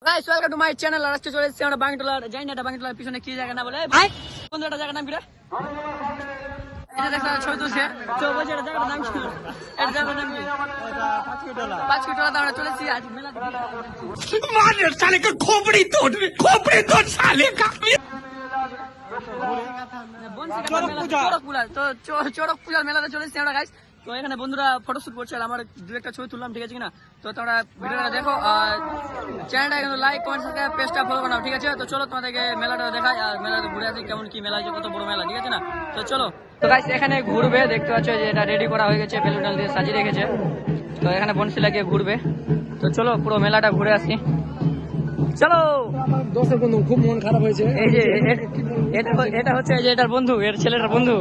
Guys welcome to my channel. আর আজকে চলে এসেছি আমরা বাঙ্গিটোলার, জানি না এটা বাঙ্গিটোলার পিছনে কি জায়গা না বলে ভাই কোন একটা জায়গার নাম কি রে? এটা দেখা ছবি তুলছে তো বলছে এটা জায়গার নাম কি? এটা জায়গার নাম কি? এটা পাঁচকিটোলা। তো আমরা চলে এসেছি আজ মেলা দেখতে। मार साले का खोपड़ी तोड़ साले का। চড়ক পূজার মেলাতে চলে এসেছি আমরা গাইস। তো এখানে বন্ধুরা ফটোশুট করছে আর আমার দু একটা ছবি তুললাম, ঠিক আছে কিনা? তো তোমরা ভিডিওটা দেখো আর চ্যানেলটা কিন্তু লাইক কমেন্ট সাবস্ক্রাইব পেজটা ফলো বানাও, ঠিক আছে? তো চলো তোমাদেরকে মেলাটা দেখাই আর মেলাতে ঘুরে আসি কেমন কি মেলা আছে, কত বড় মেলা, ঠিক আছে না? তো চলো। তো গাইস এখানে ঘুরবে, দেখতে পাচ্ছ যে এটা রেডি করা হয়ে গেছে, বেলুন দিয়ে সাজিয়ে রেখেছে। তো এখানে বনশি লাগিয়ে ঘুরবে। তো চলো পুরো মেলাটা ঘুরে আসি, চলো। দোষের বন্ধু খুব মন খারাপ হয়েছে। এই যে এটা হচ্ছে যে এটার বন্ধু, এর ছেলেটার বন্ধু।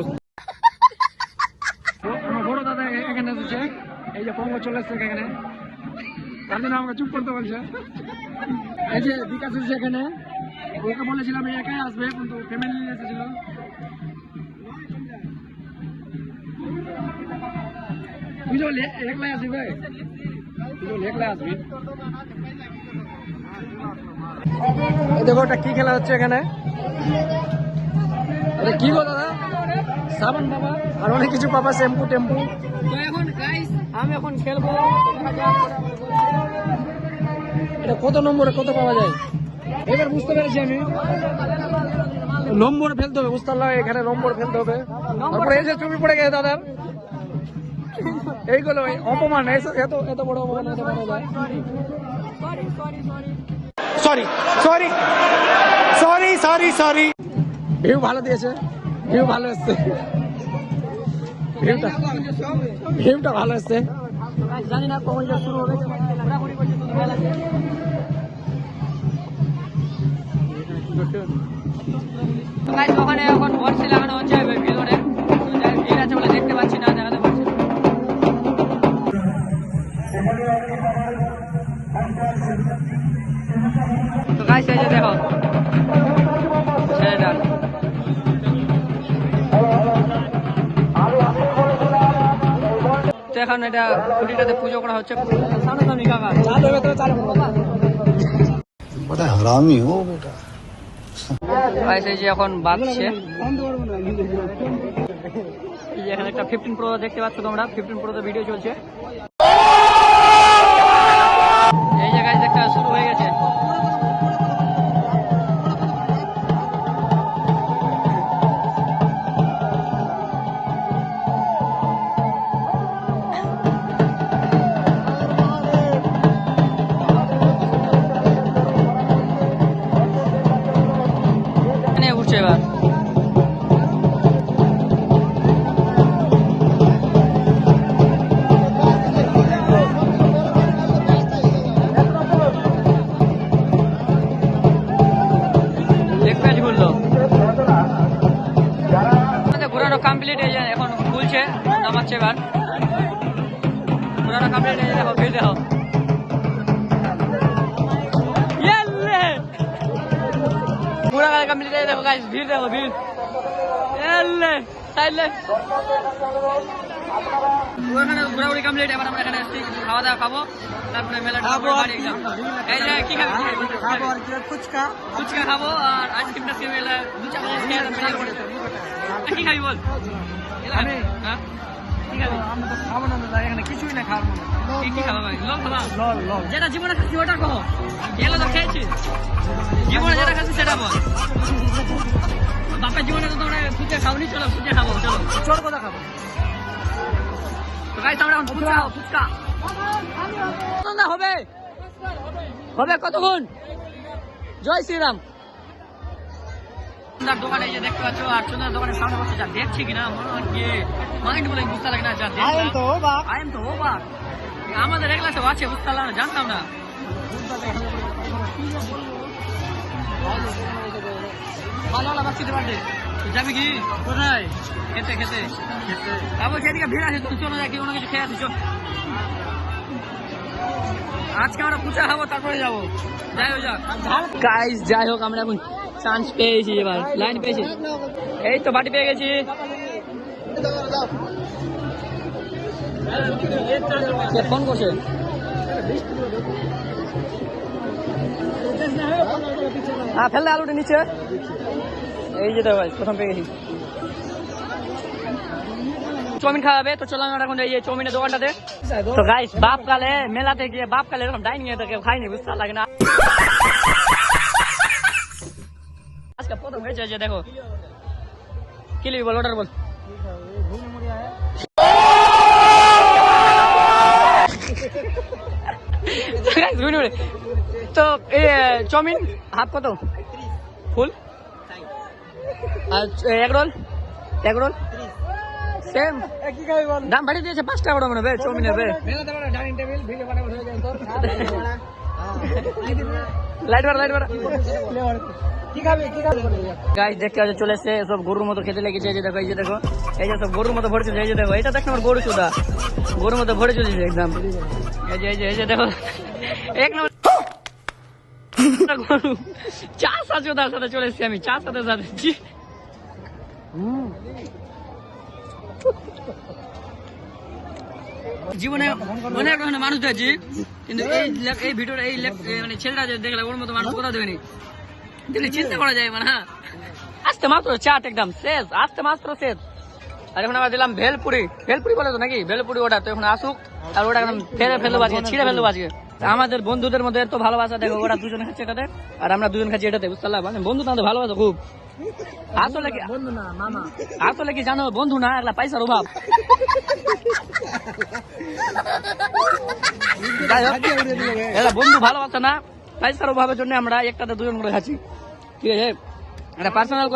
আমার বড় দাদা এখানে এসেছে, এই যে পঙ্গ চলে এসছে এখানে, তার জন্য আমাকে চুপ করতে বলছে। এই যে বিকাশ এসেছে এখানে, ওকে বলেছিলাম একাই আসবে কিন্তু ফ্যামিলি নিয়ে এসেছিল। তুই যখন একলাই আসবি ভাই, তুই যখন একলাই আসবি। দেখো ওটা কি খেলা হচ্ছে এখানে, এটা কি গো দাদা? সাবান বাবা আর অনেক কিছু পাবা, শ্যাম্পু টেম্পু। তো এখন গাইস আমি এখন খেলবো, এটা কত নম্বরে কত পাওয়া যায় এবার বুঝতে পেরেছি আমি। নম্বর ফেলতে হবে, বুঝতে পারলাম এখানে নম্বর ফেলতে হবে। তারপরে এই যে চুপি পড়ে গেছে দাদার, এইগুলো অপমান, এত এত বড় অপমান হতে পারা যায়। সরি ভিউ ভালো দিয়েছে, ভিউ ভালো এসছে, ভিউটা ভালো এসছে। জানি না কখন যে শুরু হবে, ঘোরাঘুরি করছে শুধু মেলাতে। গাইস ওখানে এখন বর্ষি লাগানো হচ্ছে ভিতরে, ভিড় আছে বলে দেখতে পাচ্ছি না, দেখাতে পারছি না। তো গাইস এই যে দেখো ছেলেটা, তো এখন এটা খুঁটিটাতে পুজো করা হচ্ছে। সামনাসামনি কাকা চাল হবে তো চাল बड़ा हरामी हो बेटा। গাইস এই যে এখন বাজছে, এই যে এখানে একটা 15 প্রো দেখতে পাচ্ছ তোমরা, 15 প্রোতে ভিডিও চলছে। এই যে গাইস একটা শুরু হয়ে গেছে। এখানে উঠছে এবার। ঘোরানো কমপ্লিট, এই যে এখন খুলছে, নামাচ্ছে এবার। ঘোরানো কমপ্লিট, এই যে দেখো ভিড় দেখো। ঘোরা কমপ্লিট, এই দেখো গাইস ভিড় দেখো, ভিড় ওখানে ঘোরাঘুরি কমপ্লিট। এবার আমরা এখানে খাওয়া দাওয়া খাবো, তারপরে মেলাটা বাড়ি যাবো। এই যে কি খাবি? ফুচকা খাবো আর আইসক্রিম টাইসক্রিম এলে দু চার কি খাবি বল? হ্যাঁ কি খাবি? খাবো না দাদা, এখানে কিছুই না খাবো। কি খাবো ভাই? লল খাবা? যেটা জীবনে খাচ্ছি ওটা কहो, এগুলো তো খেয়েছি। জীবনে যেটা খাচ্ছি সেটা বল। বাপের জীবনে তো তোমরা ফুচকা খাওনি, চলো ফুচকা খাবো, চলো। চোর কথা খাবো। তো গাইস আমরা এখন ফুচকা না হবে হবে কতক্ষণ? জয় শ্রীরাম। সুন্দর দোকানে যে দেখতে পাচ্ছ, আর সুন্দর দোকানের সামনে বসে যা দেখছি কিনা মনে হয় কি মাইন্ড বলে বুঝতে লাগে না, যা দেখলাম আই এম তো ওভার। আমাদের এগুলা সব আছে, বুঝতে পারলাম না, জানতাম না। ভালো ভালো বাচ্চাদের বার্থডে, যাবি কি কোথায়? খেতে খেতে আবার সেদিকে ভিড় আছে, তুমি চলো যাই কোনো কিছু খেয়ে আসি। চল আজকে আমরা ফুচকা খাবো, তারপরে যাবো। যাই হোক গাইস, যাই হোক আমরা এখন চান্স পেয়েছি, এবার লাইন পেয়েছি। এই তো বাটি পেয়ে গেছি। ফোন করছে হ্যাঁ ফেললে আলুটা নিচে এই যে দেখো প্রথম পেয়ে গেছি চাউমিন খাওয়াবে তো চললাম আমরা এখন এই যে চাউমিনের দোকানটাতে তো গাইস বাপকালে মেলাতে গিয়ে বাপকালে এরকম ডাইনিং এ কেউ খাইনি বুঝতে লাগে না আজকে প্রথম হয়েছে যে দেখো কি লিখবি বল অর্ডার বল তো এই চাউমিন হাফ কত ফুল আর এক রোল সেম দাম বাড়িয়ে দিয়েছে 5 টাকা করে মনে হবে চাউমিনের বে লাইট বাড়া গাইস দেখতে আছে চলে এসে সব গরুর মতো খেতে লেগেছে এই যে দেখো এই যে সব গরুর মতো ভরে চলেছে এই যে দেখো এটা দেখ আমার গরু সুদা গরুর মতো ভরে চলেছে একদম এই যে দেখো এক নম্বর গরু চা সাথে তার সাথে চলে এসেছি আমি চা সাথে জীবনে অনেক ধরনের মানুষ দেখছি কিন্তু এই ভিডিওর এই মানে ছেলেটা যে দেখলে ওর মতো মানুষ কোথাও দেবেনি দিলে চিন্তা করা যায় মানে হ্যাঁ আস্তে মাত্র চাট একদম শেষ আস্তে মাত্র শেষ আর এখন আমরা দিলাম ভেলপুরি বলে তো নাকি ভেলপুরি ওটা তো এখন আসুক আর ওটা একদম ফেলবো আজকে ছিঁড়ে ফেলবো আজকে আমাদের বন্ধুদের মধ্যে এত ভালোবাসা দেখো ওরা দুজন খাচ্ছে এটাতে আর আমরা দুজন খাচ্ছি এটাতে বুঝতে পারলাম বন্ধু তাদের ভালোবাসা খুব আসলে কি বন্ধু না মামা আসলে কি জানো বন্ধু না একলা পয়সার অভাব এটা বন্ধু ভালোবাসা না পয়সার অভাবের জন্য আমরা একটাতে দুজন করে খাচ্ছি ঠিক আছে এটা পার্সোনাল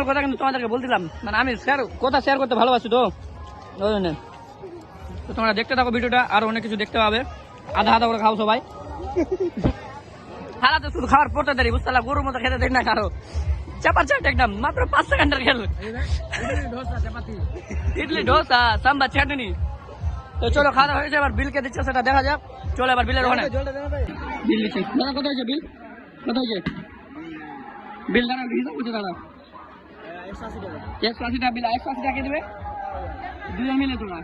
কথা কিন্তু তোমাদেরকে বলছিলাম মানে আমি কথা শেয়ার করতে ভালোবাসি তো ওই জন্য তো তোমরা দেখতে থাকো ভিডিওটা আর অনেক কিছু দেখতে পাবে আধা করে খাও সবাই হারাতে শুধু খাওয়ার পড়তে দেরি বুঝতে পারলাম গরুর মতো খেতে দেখ না কারো চাপার চাট একদম মাত্র 5 সেকেন্ডের খেল ইডলি ডোসা সাম্বার চাটনি তো চলো খাওয়া হয়েছে এবার বিল কে দিচ্ছে সেটা দেখা যাক চলো এবার বিলের ওখানে বিল দিচ্ছে দাদা কত হয়েছে বিল দাঁড়া হিসাব করছে দাদা 180 টাকা বিল 180 টাকা দেবে দুজন মিলে তোরা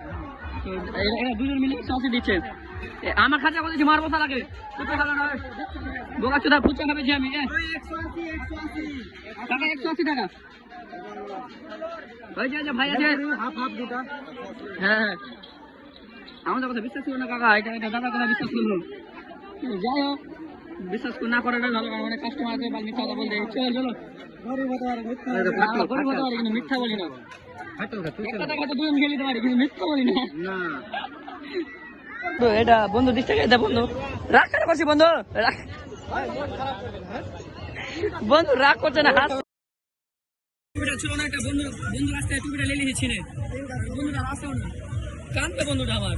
তো এরা দুজন মিলে 180 দিচ্ছে আমার খাঁচা বলেছি মারবো লাগে বোকা চোদা ফুচকা খাবেছি আমি টাকা 180 টাকা ভাই আছে হ্যাঁ আমাদের কথা বিশ্বাস করো না কাকা এটা দাদার কথা বিশ্বাস করলো যাই হোক বিশ্বাস না করাটা ভালো কারণ অনেক কাস্টমার আছে বা মিথ্যা কথা বলতে চলো কিন্তু মিথ্যা বলি না দুজন খেয়ে নিতে পারি কিন্তু মিথ্যা বলি না তো এটা বন্ধু দিক থেকে এটা বন্ধু রাগ করে করছি বন্ধু রাগ করছে না হাত ছিল না একটা বন্ধু রাস্তায় টুপিটা লেলিয়েছি বন্ধুটা আসেও না কান্দবে বন্ধুটা আমার